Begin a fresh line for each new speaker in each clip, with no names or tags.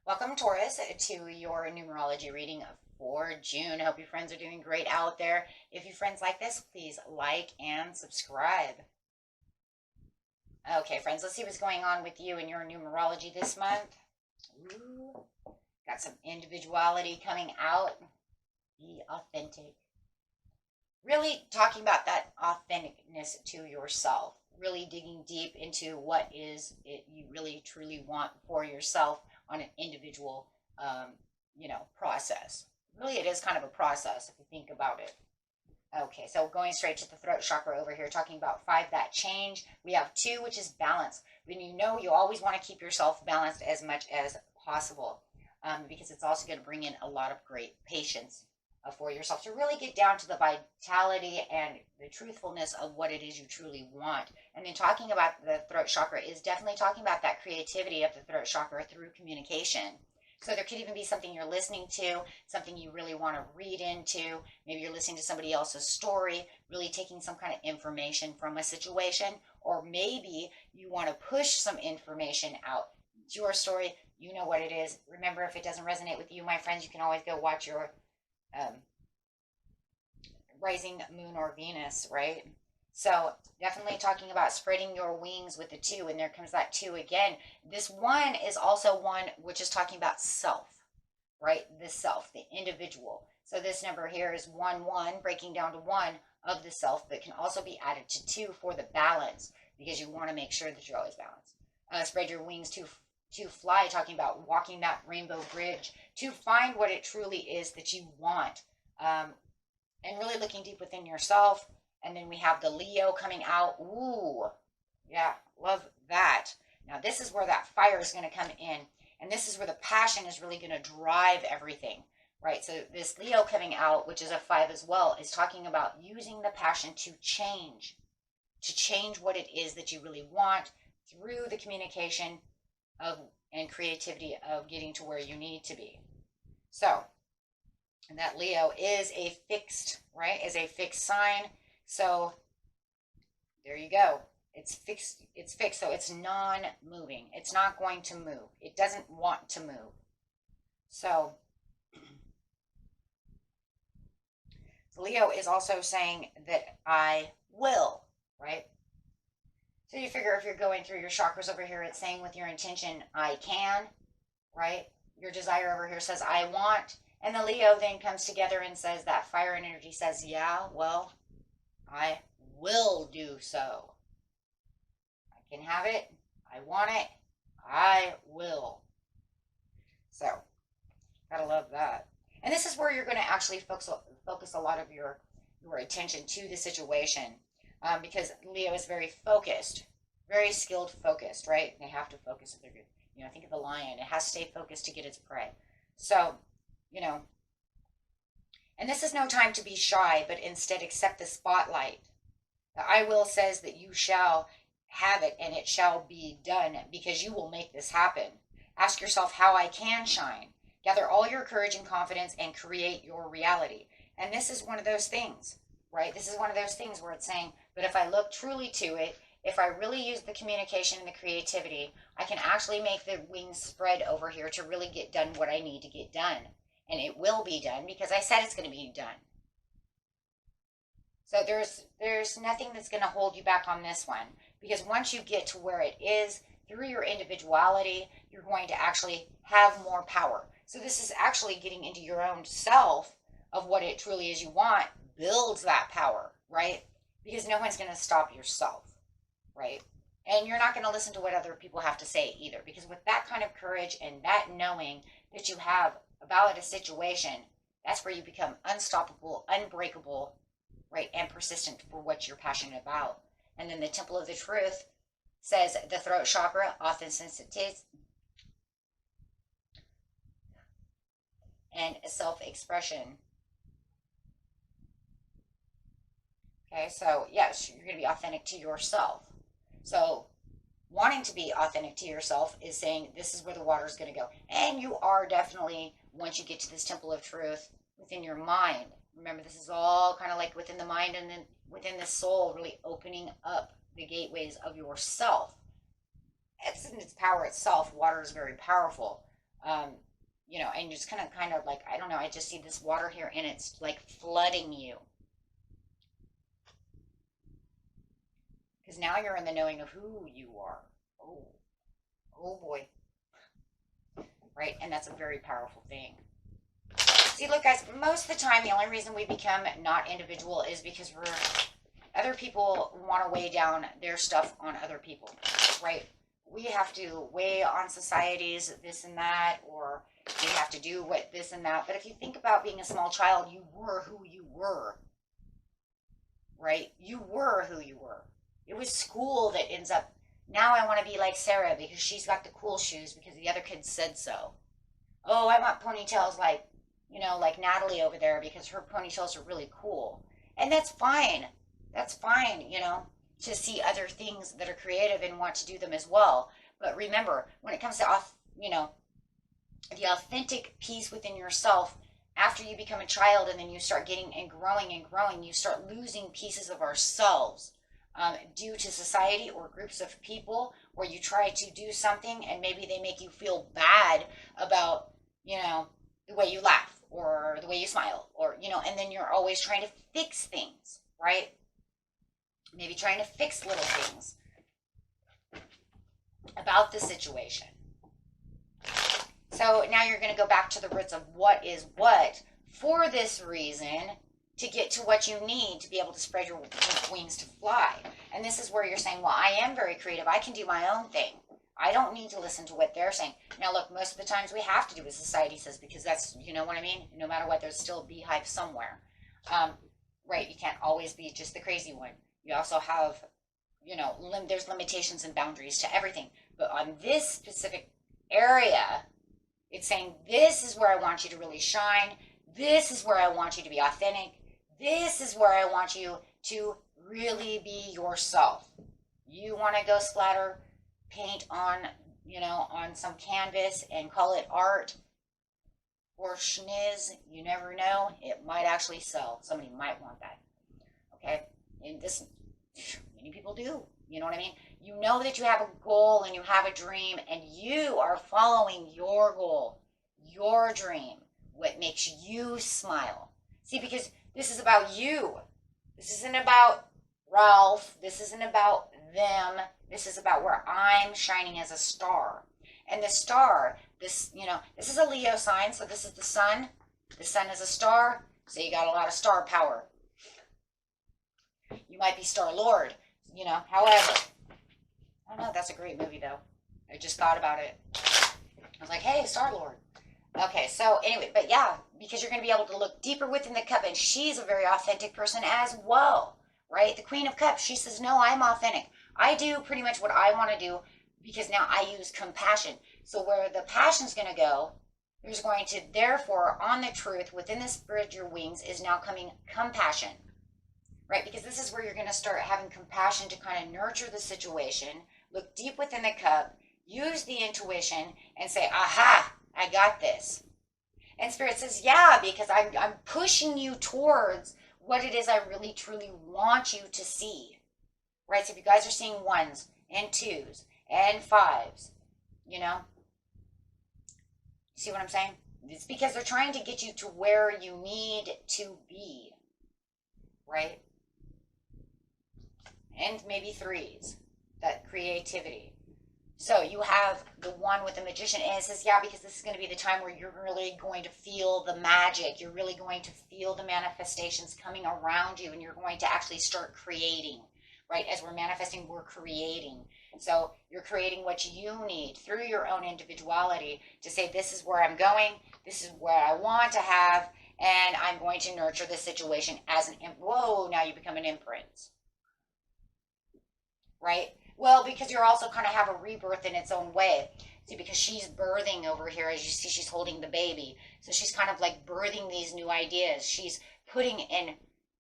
Welcome, Taurus, to your numerology reading for June. I hope your friends are doing great out there. If your friends like this, please like and subscribe. Okay, friends, let's see what's going on with you in your numerology this month. Ooh, got some individuality coming out. Be authentic. Really talking about that authenticness to yourself. Really digging deep into what is it you really truly want for yourself on an individual, process. Really, it is kind of a process if you think about it. Okay, so going straight to the throat chakra over here, talking about 5, that change. We have 2, which is balance. When you always want to keep yourself balanced as much as possible, because it's also going to bring in a lot of great patience for yourself to really get down to the vitality and the truthfulness of what it is you truly want. And then talking about the throat chakra is definitely talking about that creativity of the throat chakra through communication. So there could even be something you're listening to, something you really want to read into. Maybe you're listening to somebody else's story, really taking some kind of information from a situation, or maybe you want to push some information out. It's your story. You know what it is. Remember, if it doesn't resonate with you, my friends, you can always go watch your rising moon or Venus, right? So definitely talking about spreading your wings with the 2, and there comes that 2 again. This 1 is also one which is talking about self, right? The self, the individual. So this number here is 1, 1, breaking down to 1 of the self, but can also be added to 2 for the balance, because you want to make sure that you're always balanced. Spread your wings to fly, talking about walking that rainbow bridge to find what it truly is that you want, and really looking deep within yourself. And then we have the Leo coming out. Ooh, yeah, love that. Now this is where that fire is going to come in, and this is where the passion is really going to drive everything, right? So this Leo coming out, which is a 5 as well, is talking about using the passion to change what it is that you really want through the communication of and creativity of getting to where you need to be. So, and that Leo is a fixed, right? Is a fixed sign. So there you go. It's fixed. It's fixed. So it's non-moving. It's not going to move. It doesn't want to move. So Leo is also saying that I will, right? So you figure if you're going through your chakras over here, it's saying with your intention, I can, right? Your desire over here says, I want. And the Leo then comes together and says, that fire energy says, yeah, well, I will do so. I can have it. I want it. I will. So, gotta love that. And this is where you're going to actually focus a lot of your attention to the situation. Because Leo is very focused, very skilled focused, right? They have to focus if they're good. Think of the lion. It has to stay focused to get its prey. So, and this is no time to be shy, but instead accept the spotlight. The I will says that you shall have it and it shall be done, because you will make this happen. Ask yourself how I can shine. Gather all your courage and confidence and create your reality. And this is one of those things, right? This is one of those things where it's saying, but if I look truly to it, if I really use the communication and the creativity, I can actually make the wings spread over here to really get done what I need to get done. And it will be done because I said it's going to be done. So there's nothing that's going to hold you back on this one, because once you get to where it is, through your individuality, you're going to actually have more power. So this is actually getting into your own self of what it truly is you want, builds that power, right? Because no one's going to stop yourself, right? And you're not going to listen to what other people have to say either, because with that kind of courage and that knowing that you have about a situation, that's where you become unstoppable, unbreakable, right? And persistent for what you're passionate about. And then the Temple of the Truth says the throat chakra, authenticity, and self-expression. Okay, so yes, you're going to be authentic to yourself. So wanting to be authentic to yourself is saying this is where the water is going to go. And you are definitely, once you get to this temple of truth within your mind, remember this is all kind of like within the mind and then within the soul, really opening up the gateways of yourself. It's in its power itself. Water is very powerful. You know, and just kind of like, I don't know, I just see this water here and it's like flooding you. Because now you're in the knowing of who you are. Oh boy. Right? And that's a very powerful thing. See, look, guys, most of the time, the only reason we become not individual is because other people want to weigh down their stuff on other people, right? We have to weigh on societies, this and that, or we have to do what this and that. But if you think about being a small child, you were who you were, right? You were who you were. It was school that ends up, now I want to be like Sarah because she's got the cool shoes because the other kids said so. Oh, I want ponytails like, you know, like Natalie over there because her ponytails are really cool. And that's fine. That's fine, you know, to see other things that are creative and want to do them as well. But remember, when it comes to, you know, the authentic piece within yourself, after you become a child and then you start getting and growing, you start losing pieces of ourselves. Due to society or groups of people where you try to do something and maybe they make you feel bad about, you know, the way you laugh or the way you smile or, you know, and then you're always trying to fix things, right? Maybe trying to fix little things about the situation. So now you're going to go back to the roots of what is what for this reason, to get to what you need to be able to spread your wings to fly. And this is where you're saying, well, I am very creative. I can do my own thing. I don't need to listen to what they're saying. Now, look, most of the times we have to do what society says because that's, you know what I mean? No matter what, there's still a beehive somewhere. Right, you can't always be just the crazy one. You also have, you know, there's limitations and boundaries to everything. But on this specific area, it's saying this is where I want you to really shine. This is where I want you to be authentic. This is where I want you to really be yourself. You want to go splatter paint on, you know, on some canvas and call it art or schniz. You never know. It might actually sell. Somebody might want that. Okay? And this, many people do. You know what I mean? You know that you have a goal and you have a dream and you are following your goal, your dream, what makes you smile. See, because this is about you. This isn't about Ralph. This isn't about them. This is about where I'm shining as a star. And the star, this, you know, this is a Leo sign, so this is the sun. The sun is a star, so you got a lot of star power. You might be Star Lord, you know, however. I don't know, that's a great movie, though. I just thought about it. I was like, hey, Star Lord. Okay, so anyway, but yeah, because you're going to be able to look deeper within the cup, and she's a very authentic person as well, right? The Queen of Cups, she says, no, I'm authentic. I do pretty much what I want to do because now I use compassion. So where the passion's going to go, there's going to, therefore, on the truth, within the spread your wings is now coming compassion, right? Because this is where you're going to start having compassion to kind of nurture the situation, look deep within the cup, use the intuition, and say, aha, I got this. And Spirit says, yeah, because I'm pushing you towards what it is I really, truly want you to see. Right? So if you guys are seeing 1s and 2s and 5s, you know, see what I'm saying? It's because they're trying to get you to where you need to be. Right? And maybe 3s. That creativity. So you have the 1 with the Magician, and it says, yeah, because this is going to be the time where you're really going to feel the magic. You're really going to feel the manifestations coming around you, and you're going to actually start creating, right? As we're manifesting, we're creating. So you're creating what you need through your own individuality to say, this is where I'm going, this is where I want to have, and I'm going to nurture this situation as an, whoa, now you become an imprint, right? Well, because you're also kind of have a rebirth in its own way. See, because she's birthing over here, as you see, she's holding the baby. So she's kind of like birthing these new ideas. She's putting in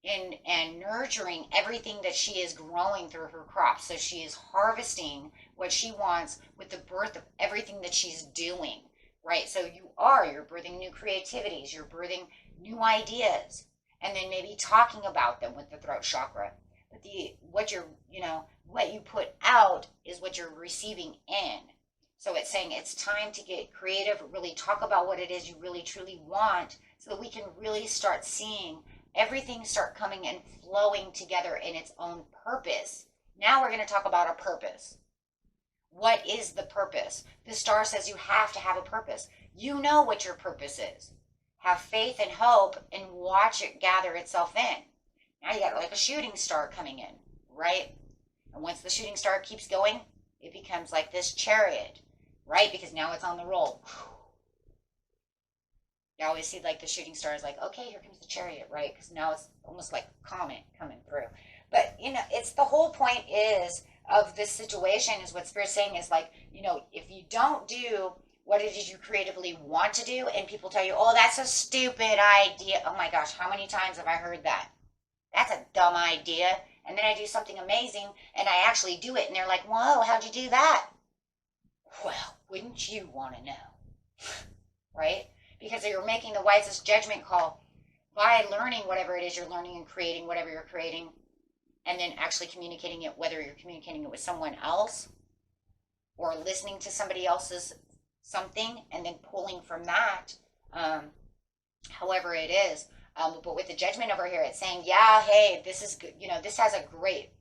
and nurturing everything that she is growing through her crops. So she is harvesting what she wants with the birth of everything that she's doing, right? So you're birthing new creativities, you're birthing new ideas, and then maybe talking about them with the throat chakra. But what you put out is what you're receiving in. So it's saying it's time to get creative, really talk about what it is you really truly want, so that we can really start seeing everything start coming and flowing together in its own purpose. Now we're going to talk about a purpose. What is the purpose? The star says you have to have a purpose. You know what your purpose is. Have faith and hope and watch it gather itself in. Now you got like a shooting star coming in, right? And once the shooting star keeps going, it becomes like this chariot, right? Because now it's on the roll. You always see like the shooting star is like, okay, here comes the chariot, right? Because now it's almost like comet coming through. But, it's the whole point is of this situation is what Spirit's saying is like, if you don't do what it is you creatively want to do and people tell you, oh, that's a stupid idea. Oh my gosh, how many times have I heard that? That's a dumb idea. And then I do something amazing and I actually do it and they're like, whoa, how'd you do that? Well, wouldn't you want to know? Right? Because you're making the wisest judgment call by learning whatever it is you're learning and creating whatever you're creating, and then actually communicating it, whether you're communicating it with someone else or listening to somebody else's something and then pulling from that, however it is. But with the judgment over here, it's saying, yeah, hey, this is good. This has a great,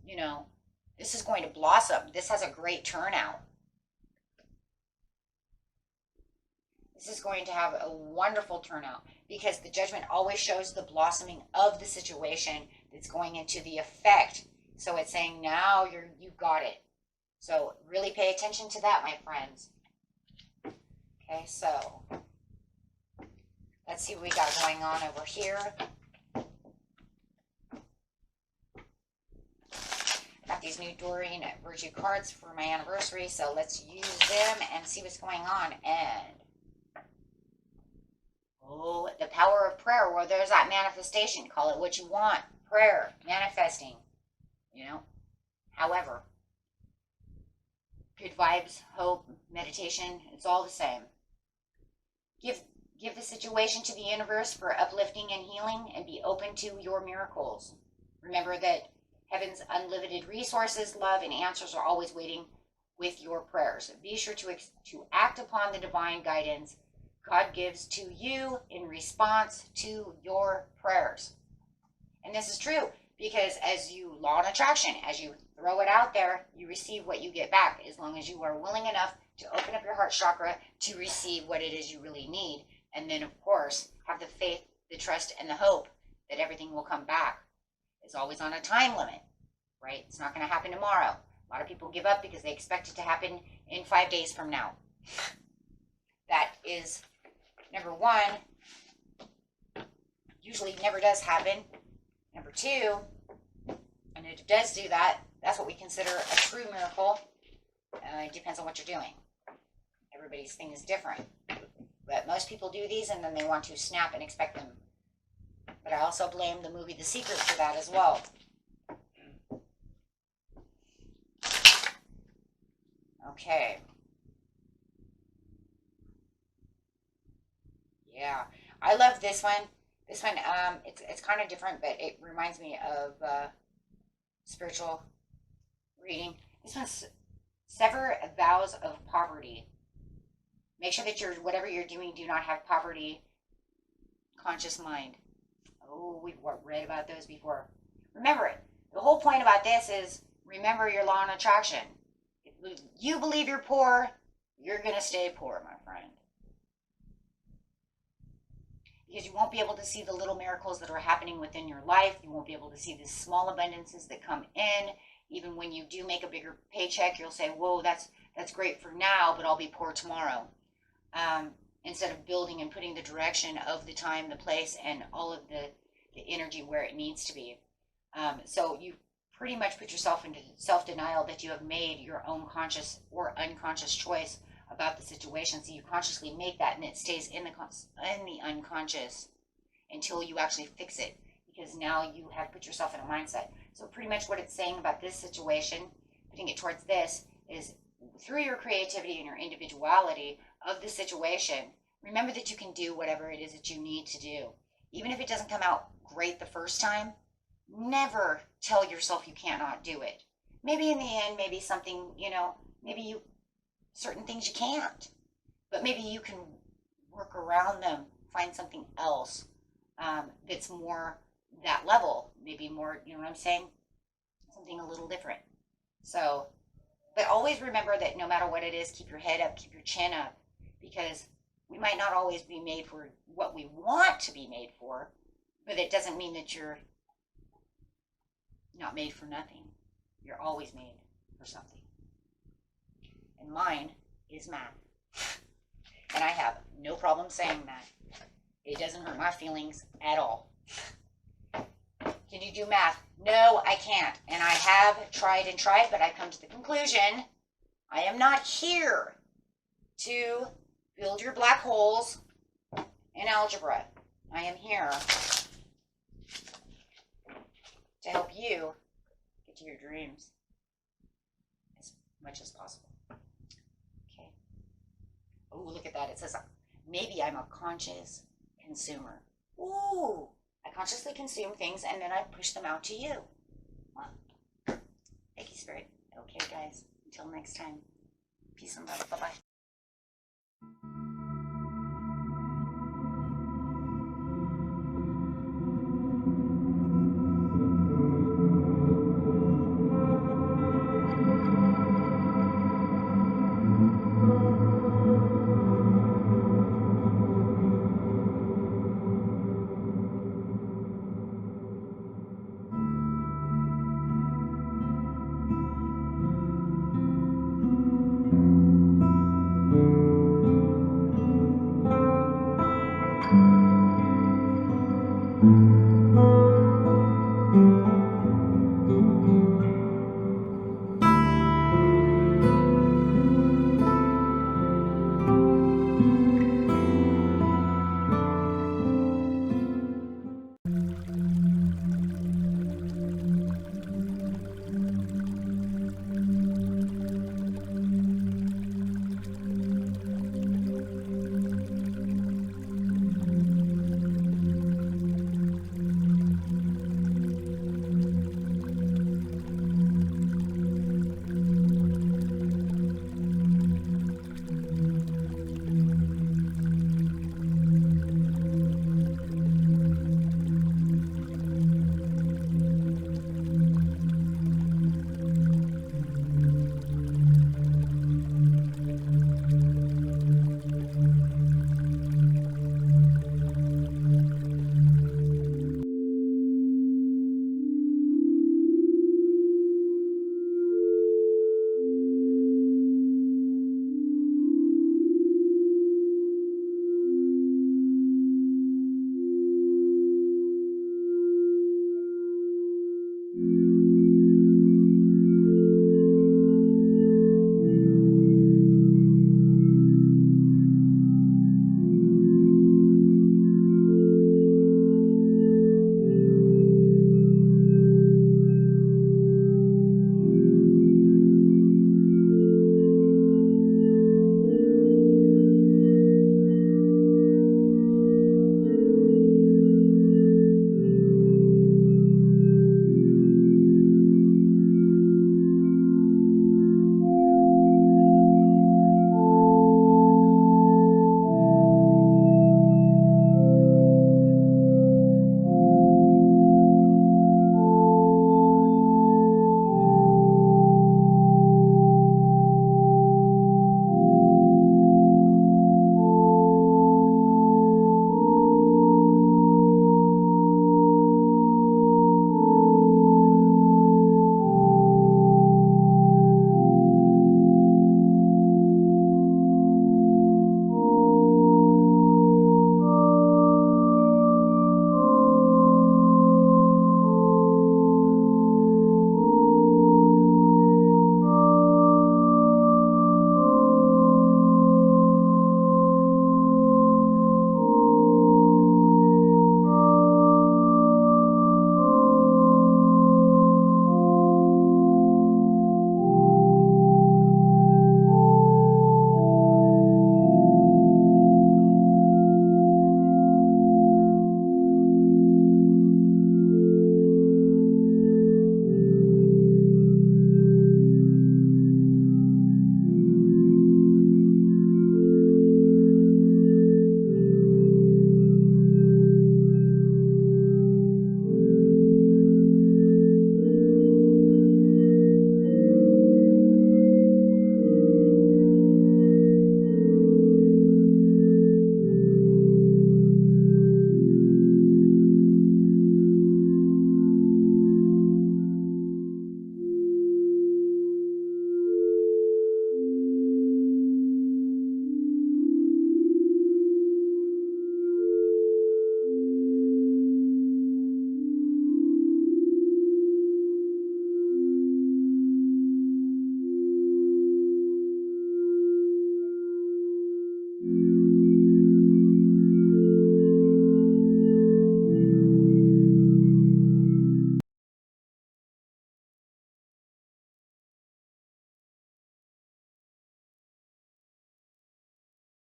this is going to blossom. This has a great turnout. This is going to have a wonderful turnout because the judgment always shows the blossoming of the situation that's going into the effect. So it's saying now you've got it. So really pay attention to that, my friends. Okay, so let's see what we got going on over here. Got these new Doreen Virtue cards for my anniversary, so let's use them and see what's going on. And oh, the power of prayer. Well, there's that manifestation. Call it what you want. Prayer, manifesting, However, good vibes, hope, meditation, it's all the same. Give the situation to the universe for uplifting and healing and be open to your miracles. Remember that heaven's unlimited resources, love, and answers are always waiting with your prayers. Be sure to act upon the divine guidance God gives to you in response to your prayers. And this is true because as you law of attraction, as you throw it out there, you receive what you get back as long as you are willing enough to open up your heart chakra to receive what it is you really need. And then, of course, have the faith, the trust, and the hope that everything will come back. It's always on a time limit, right? It's not going to happen tomorrow. A lot of people give up because they expect it to happen in 5 days from now. That is, number one, usually never does happen. Number two, and it does do that, that's what we consider a true miracle. It depends on what you're doing. Everybody's thing is different. But most people do these and then they want to snap and expect them. But I also blame the movie The Secret for that as well. Okay. Yeah. I love this one. This one, it's kind of different, but it reminds me of spiritual reading. This one's sever vows of poverty. Make sure that whatever you're doing, do not have poverty conscious mind. Oh, we've read about those before. Remember it. The whole point about this is remember your law of attraction. If you believe you're poor, you're going to stay poor, my friend. Because you won't be able to see the little miracles that are happening within your life. You won't be able to see the small abundances that come in. Even when you do make a bigger paycheck, you'll say, whoa, that's great for now, but I'll be poor tomorrow. Instead of building and putting the direction of the time, the place, and all of the energy where it needs to be. So you pretty much put yourself into self-denial that you have made your own conscious or unconscious choice about the situation. So you consciously make that, and it stays in the unconscious until you actually fix it, because now you have put yourself in a mindset. So pretty much what it's saying about this situation, putting it towards this, is through your creativity and your individuality of the situation, remember that you can do whatever it is that you need to do. Even if it doesn't come out great the first time, never tell yourself you cannot do it. Maybe in the end, maybe something, maybe certain things you can't, but maybe you can work around them, find something else that's more that level, maybe more, you know what I'm saying? Something a little different. So, but always remember that no matter what it is, keep your head up, keep your chin up, because we might not always be made for what we want to be made for, but it doesn't mean that you're not made for nothing. You're always made for something. And mine is math. And I have no problem saying that. It doesn't hurt my feelings at all. Can you do math? No, I can't. And I have tried and tried, but I've come to the conclusion I am not here to build your black holes in algebra. I am here to help you get to your dreams as much as possible. Okay. Oh, look at that. It says, maybe I'm a conscious consumer. Ooh, I consciously consume things and then I push them out to you. Wow. Thank you, Spirit. Okay, guys. Until next time. Peace and love. Bye-bye.